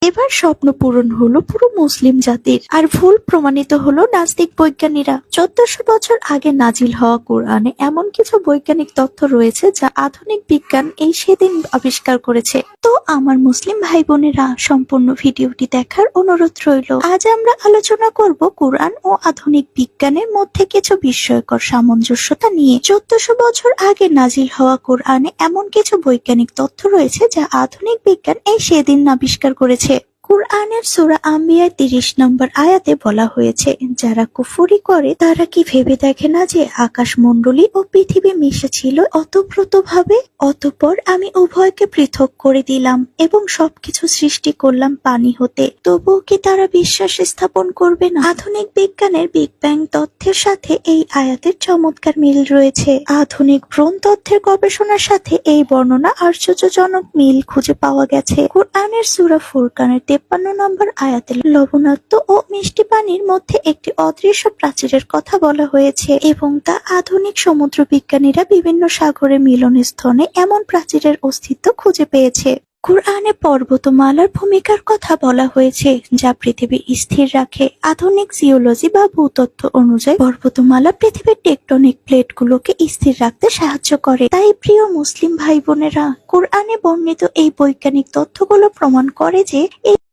এবার স্বপ্ন পূরণ হলো পুরো মুসলিম জাতির, আর ভুল প্রমাণিত হলো নাস্তিক বৈজ্ঞানীরা। 1400 বছর আগে নাজিল হওয়া কোরআনে এমন কিছু বৈজ্ঞানিক তথ্য রয়েছে যা আধুনিক বিজ্ঞান এই সেদিন আবিষ্কার করেছে। তো আমার মুসলিম ভাই বোনেরা, সম্পূর্ণ ভিডিওটি দেখার অনুরোধ রইল। আজ আমরা আলোচনা করব কোরআন ও আধুনিক বিজ্ঞানের মধ্যে কিছু বিস্ময়কর সামঞ্জস্যতা নিয়ে। 1400 বছর আগে নাজিল হওয়া কোরআনে এমন কিছু বৈজ্ঞানিক তথ্য রয়েছে যা আধুনিক বিজ্ঞান এই সেদিন আবিষ্কার করেছে। কুরআনের সূরা আম্বিয়ার 30 নম্বর আয়াতে বলা হয়েছে, যারা কুফরি করে তারা কি ভেবে দেখে না যে আকাশমণ্ডলী ও পৃথিবী মিশে ছিল ওতপ্রোতভাবে? অতঃপর আমি উভয়কে পৃথক করে দিলাম এবং সবকিছু সৃষ্টি করলাম পানি হতে। তবুও কি তারা বিশ্বাস স্থাপন করবে না? আধুনিক বিজ্ঞানের বিগ ব্যাং তথ্যের সাথে এই আয়াতের চমৎকার মিল রয়েছে। আধুনিক ভ্রূণ তথ্যের গবেষণার সাথে এই বর্ণনা আশ্চর্যজনক মিল খুঁজে পাওয়া গেছে। কুরআনের সূরা ফুরকানের 53 নম্বর আয়াতে লবণাক্ত ও মিষ্টি পানির মধ্যে একটি অদৃশ্য প্রাচীরের কথা বলা হয়েছে এবং তা আধুনিক সমুদ্র বিজ্ঞানীরা বিভিন্ন সাগরের মিলনস্থলে এমন প্রাচীরের অস্তিত্ব খুঁজে পেয়েছে। কুরআনে পর্বতমালার ভূমিকার কথা বলা হয়েছে, যা পৃথিবী স্থির রাখে। আধুনিক জিওলজি বা ভূতত্ত্ব অনুযায়ী পর্বতমালা পৃথিবীর টেকটনিক প্লেটগুলোকে স্থির রাখতে সাহায্য করে। তাই প্রিয় মুসলিম ভাই বোনেরা, কুরআনে বর্ণিত এই বৈজ্ঞানিক তথ্যগুলো প্রমাণ করে যে এই